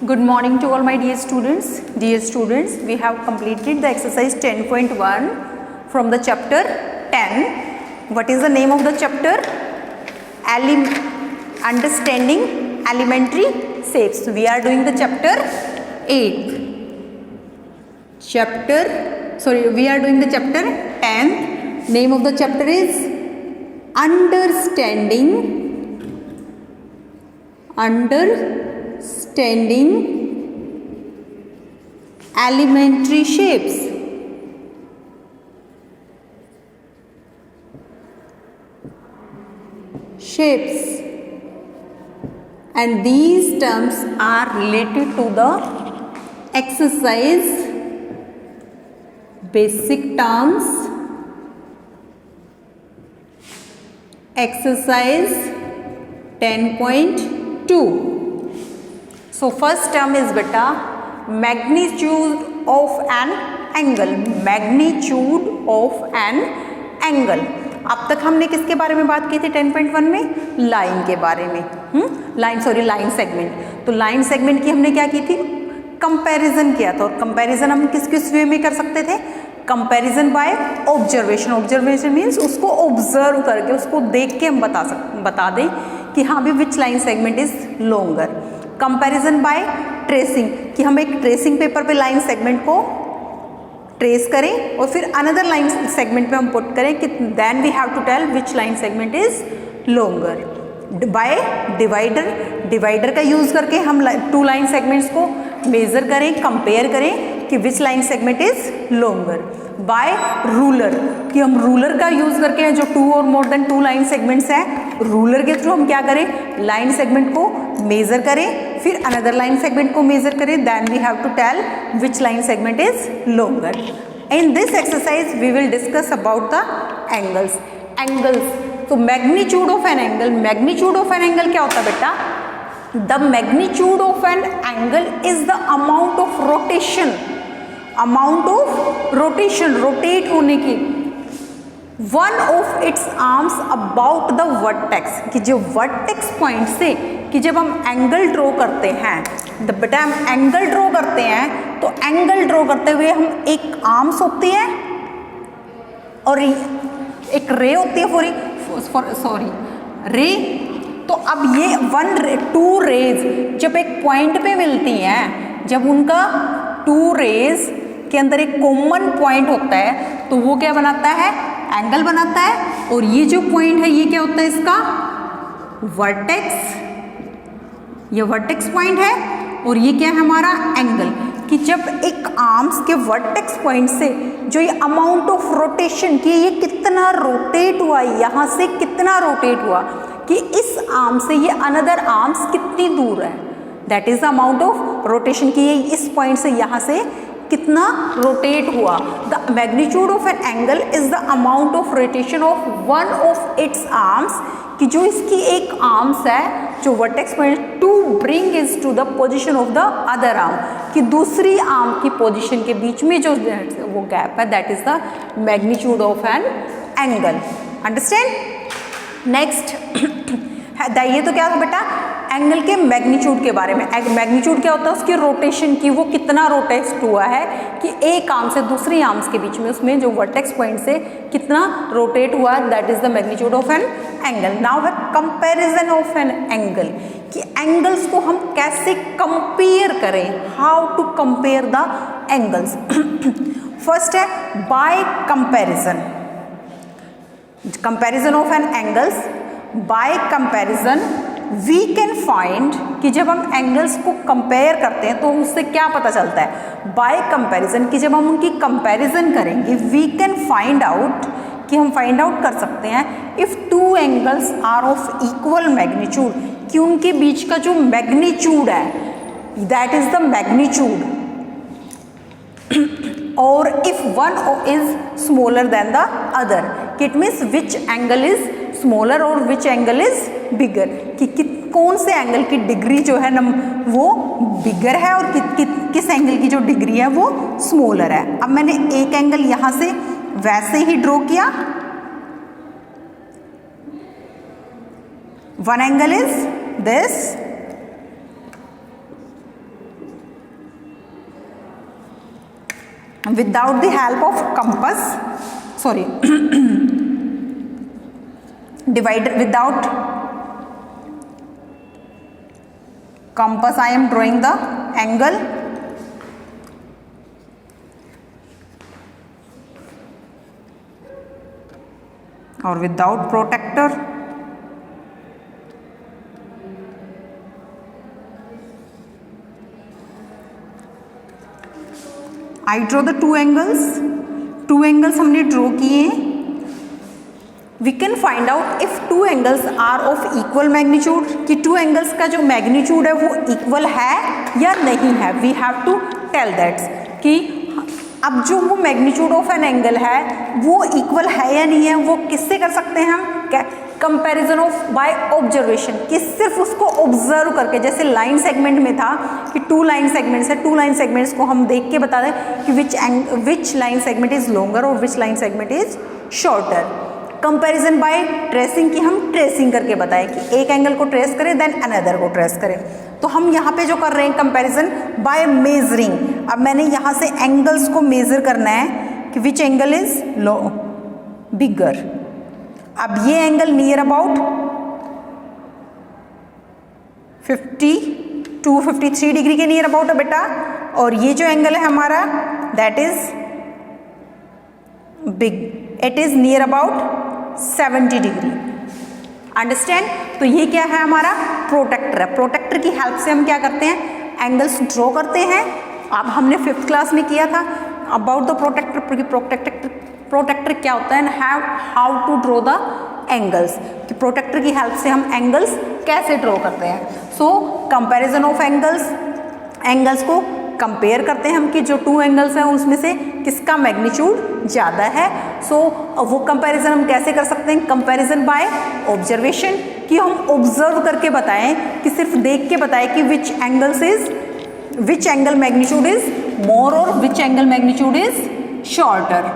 Good morning to all my dear students. Dear students, we have completed the exercise 10.1 from the chapter 10. What is the name of the chapter? Understanding elementary shapes. We are doing the chapter 8. We are doing the chapter 10. Name of the chapter is Understanding elementary shapes. And these terms are related to the exercise basic terms, exercise 10.2. So first term is beta magnitude of an angle. Magnitude of an angle. अब तक हमने किसके बारे में बात की थी 10.1 में? लाइन के बारे में। Line segment. तो लाइन सेगमेंट की हमने क्या की थी? कंपैरिजन किया था। और कंपैरिजन हम किस वे में कर सकते थे? Comparison by observation. Observation means उसको ऑब्जर्व करके, उसको देख के हम बता दें कि हाँ भी which line segment is longer. Comparison by tracing, कि हम एक ट्रेसिंग पेपर पे लाइन सेगमेंट को ट्रेस करें और फिर अनदर लाइन सेगमेंट पे हम पुट करें कि then we have to tell which line segment is longer. By divider का यूज करके हम टू लाइन सेगमेंट्स को मेजर करें, कंपेयर करें कि which line segment is longer. By ruler, कि हम रूलर का यूज करके जो टू और more than two line segments हैं, रूलर के थ्रू हम क्या करें? लाइन सेगमेंट को मेजर करें, फिर अनदर लाइन सेगमेंट को मेजर करें, then we have to tell which line segment is longer. In this exercise we will discuss about the angles. तो magnitude of an angle, magnitude of an angle क्या होता है बेटा? The magnitude of an angle is the amount of rotation, rotate होने की, one of its arms about the vertex, कि जो vertex point से, कि जब हम एंगल ड्रॉ करते हैं, बेटा हम एंगल ड्रॉ करते हैं, तो एंगल ड्रॉ करते हुए हम एक आर्म्स होती है और एक रे होती है रे। तो अब ये टू रेज जब एक पॉइंट पे मिलती हैं, जब उनका टू रेज के अंदर एक कॉमन पॉइंट होता है, तो वो क्या बनाता है? एंगल बनाता है। और ये जो पॉइंट है ये क्या होता है? इसका वर्टेक्स। ये वर्टेक्स पॉइंट है और ये क्या है? हमारा एंगल। कि जब एक आर्म्स के वर्टेक्स पॉइंट से जो ये अमाउंट ऑफ रोटेशन, कि ये कितना रोटेट हुआ, यहाँ से कितना रोटेट हुआ, कि इस आर्म से ये अनदर आर्म्स कितनी दूर है, that is the amount of rotation, कि ये इस पॉइंट से यहाँ से कितना रोटेट हुआ। The magnitude of an angle is the amount of rotation of one of its arms, कि जो इसकी एक आर्म्स है जो vertex point to bring is to the position of the other arm, कि दूसरी आर्म की पोजीशन के बीच में जो वो गैप है, that is the magnitude of an angle. Understand? Next ये तो क्या था बेटा? एंगल के मैग्नीट्यूड के बारे में। मैग्नीट्यूड क्या होता है? उसकी रोटेशन की, वो कितना रोटेट हुआ है, कि एक आर्म से दूसरी आर्म्स के बीच में उसमें जो वर्टेक्स पॉइंट से कितना रोटेट हुआ, that is the magnitude of an angle. Now है कंपैरिजन ऑफ एन एंगल, कि एंगल्स को हम कैसे कंपेयर करें, how to compare the angles. First है by comparison of an angles. By comparison we can find, कि जब हम एंगल्स को कंपेयर करते हैं तो उससे क्या पता चलता है? बाय कंपैरिजन, कि जब हम उनकी कंपैरिजन करेंगे, वी कैन फाइंड आउट, कि हम फाइंड आउट कर सकते हैं if two angles are of equal magnitude, कि उनके बीच का जो मैग्नीट्यूड है, दैट इज द मैग्नीट्यूड, और if one is smaller than the other, it means which angle is smaller और विच एंगल इज बिगर, कि कौन से एंगल की डिग्री जो है वो बिगर है और किस एंगल की जो डिग्री है वो स्मॉलर है। अब मैंने एक एंगल यहाँ से वैसे ही ड्रॉ किया, one angle is this without the help of compass, sorry divider, without compass I am drawing the angle, or without protractor, I draw the two angles हमने ड्रॉ किए हैं. We can find out if two angles are of equal magnitude, कि two angles का जो magnitude है वो equal है या नहीं है. We have to tell that कि अब जो वो मैग्नीट्यूड ऑफ एन एंगल है वो इक्वल है या नहीं है, वो किससे कर सकते हैं हम, कंपैरिजन ऑफ बाय ऑब्जर्वेशन, कि सिर्फ उसको ऑब्जर्व करके, जैसे लाइन सेगमेंट में था कि टू लाइन सेगमेंट्स है, टू लाइन सेगमेंट्स को हम देख के बता दें कि which line segment is longer और which line segment is shorter. Comparison by tracing, की हम ट्रेसिंग करके बताएं कि एक एंगल को ट्रेस करें देन अनदर को ट्रेस करें. तो हम यहाँ पे जो कर रहे हैं कंपैरिजन बाय मेजरिंग. अब मैंने यहाँ से एंगल्स को मेजर करना है कि विच एंगल इज लो बिगर. अब ये एंगल नियर अबाउट 52-53 डिग्री के नियर अबाउट है बेटा, और ये जो एंगल है हमारा that is big, it is near about 70 degree. Understand. तो ये क्या है, हमारा प्रोटेक्टर है. प्रोटेक्टर की हेल्प से हम क्या करते हैं, एंगल्स ड्रॉ करते हैं. अब हमने 5th क्लास में किया था अबाउट द प्रोटेक्टर. प्रोटेक्टर क्या होता है, how to draw the angles, कि प्रोटेक्टर की हेल्प से हम एंगल्स कैसे ड्रॉ करते हैं. सो कंपैरिजन ऑफ एंगल्स को कंपेयर करते हैं हम कि जो टू एंगल्स हैं उसमें से किसका मैग्नीट्यूड ज़्यादा है. सो वो कंपैरिजन हम कैसे कर सकते हैं, कंपैरिजन बाय ऑब्जर्वेशन, कि हम ऑब्जर्व करके बताएं, कि सिर्फ देख के बताएं कि which angle magnitude is more और which angle magnitude is shorter.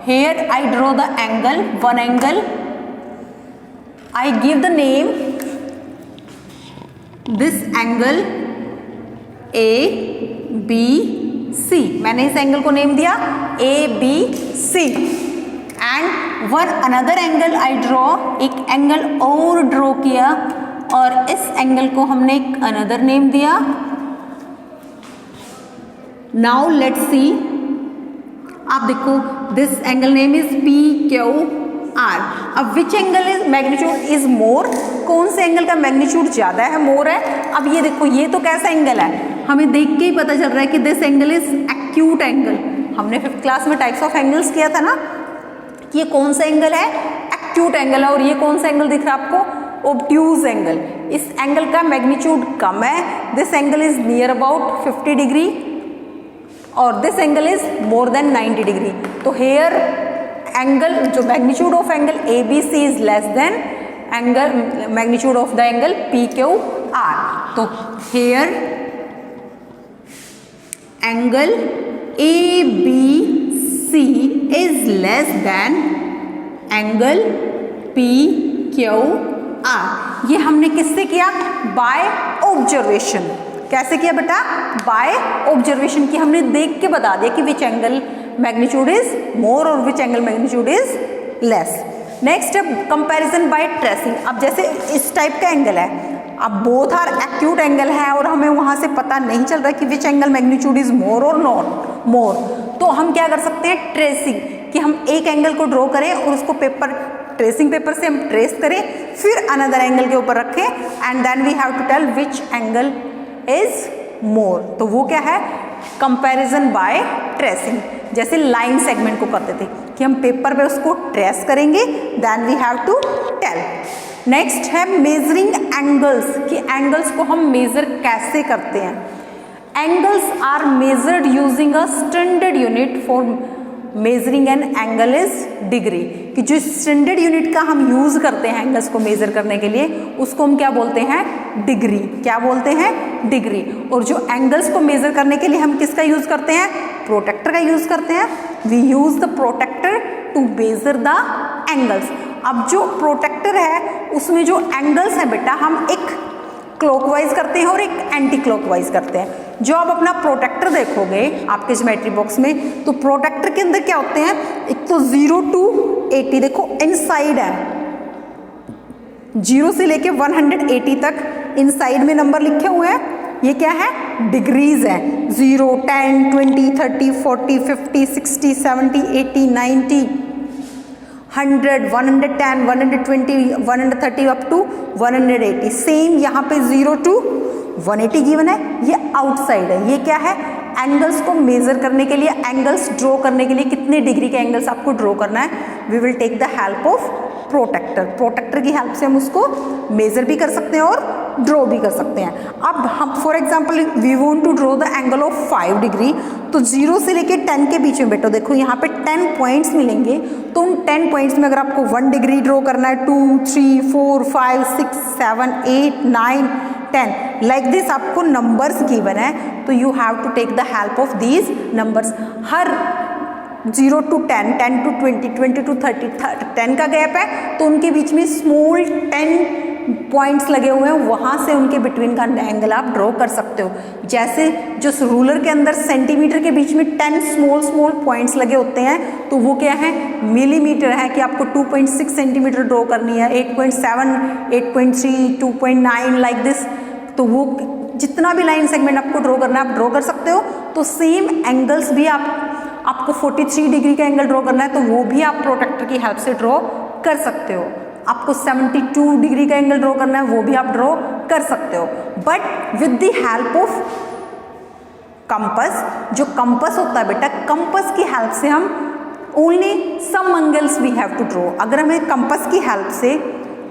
Here I draw the angle, one angle. I give the name, this angle A B C. मैंने इस एंगल को नेम दिया A B C. And one another angle I draw, एक angle और draw किया और इस angle को हमने एक another नेम दिया. Now let's see. आप देखो this angle name is PQR. अब विच एंगल इज मैग्नीट्यूड इज मोर, कौन से एंगल का मैग्नीट्यूड ज्यादा है, मोर है. अब ये देखो ये तो कैसा एंगल है, हमें देख के ही पता चल रहा है कि this angle is acute angle. हमने 5th क्लास में टाइप्स ऑफ एंगल्स किया था ना, कि ये कौन सा एंगल है, एक्यूट एंगल है. और ये कौन सा एंगल दिख रहा है आपको, ऑब्ट्यूज एंगल. इस एंगल का मैग्नीट्यूड कम है, this angle is near about 50 degree और this angle is more than 90 degree. तो हेयर एंगल, जो magnitude of angle ABC is less than angle magnitude of the angle PQR. तो here angle ABC is less than angle PQR. ये हमने किससे किया, by observation. कैसे किया बेटा, बाय ऑब्जर्वेशन, की हमने देख के बता दिया कि which angle magnitude is more और which angle magnitude is less. Next है कंपैरिजन बाय ट्रेसिंग. अब जैसे इस टाइप का एंगल है, अब बोथ आर एक्यूट एंगल है और हमें वहां से पता नहीं चल रहा कि which angle magnitude is more और नॉट मोर. तो हम क्या कर सकते हैं, ट्रेसिंग, कि हम एक एंगल को ड्रॉ करें और उसको ट्रेसिंग पेपर से हम ट्रेस करें, फिर अनदर एंगल के ऊपर रखें and then we have to tell which angle is more. तो वो क्या है, कंपैरिजन बाय ट्रेसिंग. जैसे लाइन सेगमेंट को करते थे कि हम पेपर पे उसको ट्रेस करेंगे, then we have to tell. Next है मेजरिंग एंगल्स, कि एंगल्स को हम मेजर कैसे करते हैं. Angles are measured using a standard unit for measuring an angle is degree, कि जो स्टैंडर्ड यूनिट का हम यूज करते हैं एंगल्स को मेजर करने के लिए, उसको हम क्या बोलते हैं, डिग्री. क्या बोलते हैं, डिग्री. और जो एंगल्स को मेजर करने के लिए हम किसका यूज करते हैं, प्रोटेक्टर का यूज करते हैं. We use the protractor to measure the angles. अब जो प्रोटेक्टर है उसमें जो एंगल्स है बेटा, हम एक क्लॉकवाइज करते हैं और एक एंटी क्लॉकवाइज करते हैं। जो आप अपना प्रोटेक्टर देखोगे आपके ज्योमेट्री बॉक्स में, तो प्रोटेक्टर के अंदर क्या होते हैं, एक तो 0 to 80, देखो इनसाइड है, 0 से लेके 180 तक इनसाइड में नंबर लिखे हुए हैं, ये क्या है, डिग्रीज है। 0, 10, 20, 30, 40, 50, 60, 70, 80, 90, 100, 110, 120, 130 अप टू 180। सेम यहाँ पे 0 to 180 गिवन है, ये आउटसाइड है। ये क्या है, एंगल्स को मेजर करने के लिए, एंगल्स ड्रॉ करने के लिए कितने डिग्री के एंगल्स आपको ड्रॉ करना है, we will take the help of protractor. Protractor की हेल्प से हम उसको मेजर भी कर सकते हैं और ड्रॉ भी कर सकते हैं। अब हम for example we want to draw the angle of 5 degree, तो 0 से लेके 10 के बीच में बेटो देखो यहाँ पे 10 पॉइंट्स मिलेंगे, तो उन 10 पॉइंट्स में अगर आपको 1 डिग्री ड्रॉ करना है, 2, 3, 4, 5, 6, 7, 8, 9, 10 लाइक दिस आपको नंबर्स गिवन है, तो you have to take the help of these numbers. हर 0 to 10, 10 to 20, 20 to 30, 10 का गैप है, तो उनके बीच में स्मॉल 10 पॉइंट्स लगे हुए हैं, वहाँ से उनके बिटवीन का एंगल आप ड्रॉ कर सकते हो। जैसे जो रूलर के अंदर सेंटीमीटर के बीच में 10 स्मॉल पॉइंट्स लगे होते हैं, तो वो क्या है, मिलीमीटर है, कि आपको 2.6 सेंटीमीटर ड्रॉ करनी है, 8.7, 8.3, 2.9 लाइक दिस, तो वो जितना भी लाइन सेगमेंट आपको ड्रॉ करना है आप ड्रॉ कर सकते हो। तो सेम एंगल्स भी आपको 43 डिग्री का एंगल ड्रॉ करना है, तो वो भी आप प्रोटेक्टर की हेल्प से ड्रॉ कर सकते हो। आपको 72 डिग्री का एंगल ड्रॉ करना है, वो भी आप ड्रॉ कर सकते हो, but with the help of compass. जो कंपस होता है बेटा, कंपस की हेल्प से हम only some angles we have to draw. अगर हमें कंपस की हेल्प से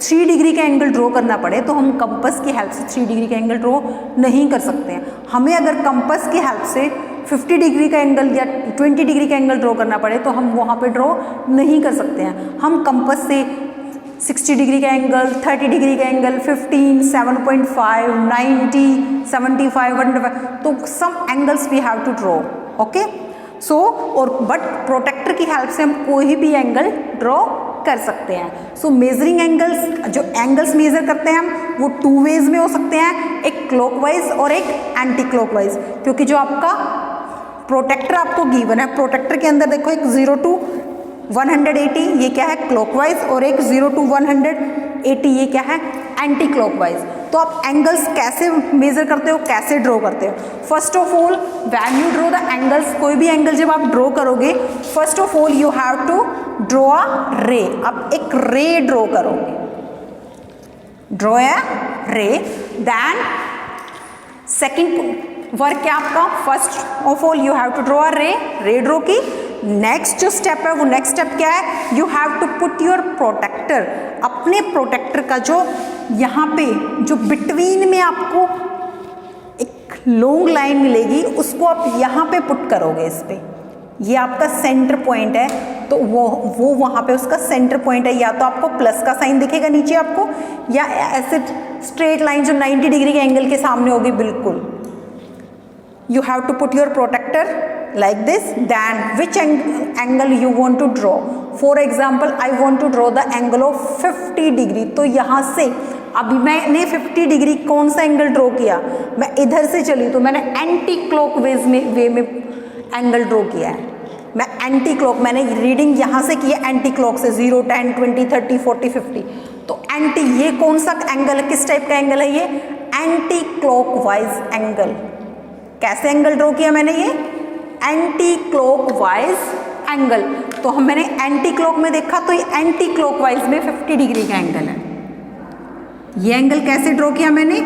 3 डिग्री का एंगल ड्रॉ करना पड़े, तो हम कंपस की हेल्प से 3 डिग्री का एंगल ड्रॉ नहीं कर सकते हैं। हमें अगर कंपस की हेल्प से 50 डिग्री का एंगल या 20 डिग्री का एंगल ड्रॉ करना पड़े, तो हम वहाँ पे ड्रॉ नहीं कर सकते हैं। हम कंपस से 60 डिग्री का एंगल, 30 डिग्री का एंगल, 15, 7.5, 90, 75, 105, तो some angles we have to draw, okay. So और बट प्रोटेक्टर की हेल्प से हम कोई भी एंगल ड्रॉ कर सकते हैं। सो मेजरिंग एंगल्स, जो एंगल्स मेजर करते हैं हम, वो 2 वेज में हो सकते हैं, एक क्लॉकवाइज और एक एंटी क्लॉकवाइज। क्योंकि जो आपका प्रोटेक्टर आपको गिवन है, प्रोटेक्टर के अंदर देखो एक 0 to 180 ये क्या है, क्लॉकवाइज, और एक 0 to 180 ये क्या है, एंटी क्लॉकवाइज। तो आप एंगल्स कैसे मेजर करते हो, कैसे ड्रॉ करते हो? First of all when you draw the angles, कोई भी एंगल जब आप ड्रॉ करोगे, first of all you have to draw a ray. आप एक रे ड्रॉ करोगे, ड्रॉ अ रे। देन सेकेंड वर्क क्या आपका, first of all you have to draw a ray draw की। नेक्स्ट जो स्टेप है, वो नेक्स्ट स्टेप क्या है, you have to put your protractor. अपने प्रोटेक्टर का जो यहाँ पे जो बिटवीन में आपको एक लॉन्ग लाइन मिलेगी, उसको आप यहाँ पे पुट करोगे। इस पे ये आपका सेंटर पॉइंट है, तो वो वहाँ पे उसका सेंटर पॉइंट है। या तो आपको प्लस का साइन दिखेगा नीचे आपको, या ऐसे स्ट्रेट लाइन जो 90 डिग्री के एंगल के सामने होगी बिल्कुल। You have to put your protector like this. Then which angle you want to draw? For example, I want to draw the angle of 50 degree. तो यहाँ से अभी मैंने 50 डिग्री कौन सा एंगल ड्रॉ किया, मैं इधर से चली तो मैंने एंटी क्लॉक वे में एंगल ड्रॉ किया है। मैं एंटी क्लॉक, मैंने रीडिंग यहाँ से की है एंटी क्लॉक से, 0, 10, 20, 30, 40, 50। तो एंटी, ये कौन सा एंगल है, किस टाइप का एंगल है ये, एंटी क्लॉकवाइज एंगल। कैसे एंगल ड्रॉ किया मैंने, ये एंटी क्लॉकवाइज एंगल। तो हम मैंने एंटी क्लॉक में देखा, तो ये एंटी क्लॉकवाइज में 50 डिग्री का एंगल है। ये एंगल कैसे ड्रॉ किया मैंने,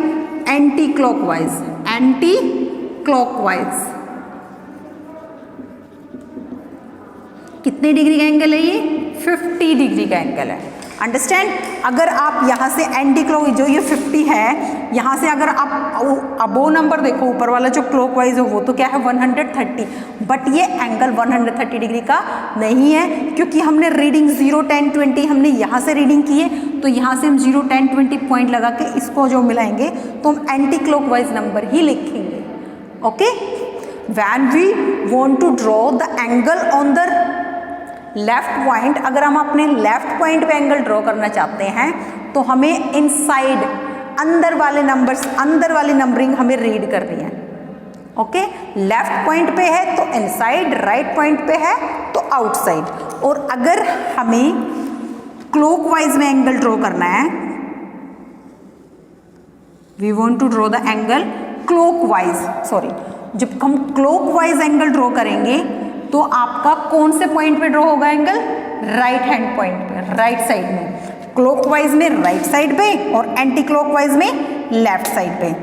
एंटी क्लॉकवाइज। एंटी क्लॉकवाइज कितने डिग्री का एंगल है ये, 50 डिग्री का एंगल है। अंडरस्टैंड। अगर आप यहाँ से एंटी क्लॉक, जो ये 50 है, यहाँ से अगर आप अबो नंबर देखो, ऊपर वाला जो क्लॉकवाइज हो वो तो क्या है 130, बट ये एंगल 130 डिग्री का नहीं है, क्योंकि हमने रीडिंग 0, 10, 20 हमने यहाँ से रीडिंग की है। तो यहाँ से हम 0, 10, 20 पॉइंट लगा के इसको जो मिलाएंगे तो हम एंटी क्लॉकवाइज नंबर ही लिखेंगे। Okay, when we want to draw the angle on the left point, अगर हम अपने लेफ्ट पॉइंट पे एंगल ड्रॉ करना चाहते हैं तो हमें इनसाइड अंदर वाले नंबर्स, अंदर वाली नंबरिंग हमें रीड करनी है। ओके, लेफ्ट पॉइंट पे है तो इनसाइड, राइट पॉइंट पे है तो आउटसाइड। और अगर हमें क्लॉकवाइज में एंगल ड्रॉ करना है, we want to draw the angle clockwise, sorry, जब हम क्लॉकवाइज एंगल ड्रॉ करेंगे तो आपका कौन से पॉइंट पे ड्रॉ होगा एंगल? राइट हैंड पॉइंट पे, राइट साइड में। क्लॉकवाइज में राइट साइड पे और एंटी क्लॉकवाइज में लेफ्ट साइड पे।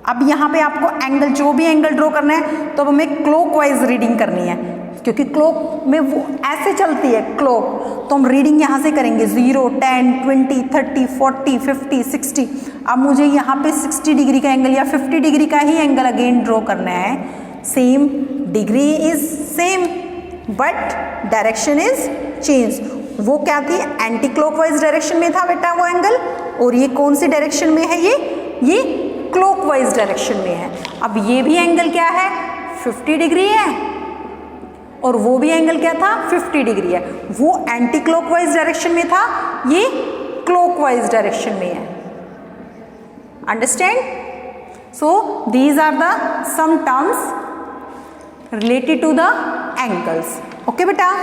अब यहाँ पे आपको एंगल, जो भी एंगल ड्रॉ करना है तो हमें क्लॉकवाइज रीडिंग करनी है, क्योंकि क्लॉक में वो ऐसे चलती है क्लॉक, तो हम रीडिंग यहाँ से करेंगे 0, 10, 20, 30, 40, 50, 60। अब मुझे यहाँ पे 60 डिग्री का एंगल या 50 डिग्री का ही एंगल अगेन ड्रॉ करना है। Same degree is same but direction is change. वो क्या थी? एंटी क्लॉकवाइज डायरेक्शन में था बेटा वो एंगल, और ये कौन सी डायरेक्शन में है? ये क्लॉकवाइज डायरेक्शन में है। अब ये भी एंगल क्या है? 50 डिग्री है, और वो भी एंगल क्या था? 50 डिग्री है। वो एंटी क्लॉकवाइज डायरेक्शन में था, ये क्लॉकवाइज डायरेक्शन में है। Understand? So these are the some terms related to the angles. Okay बेटा।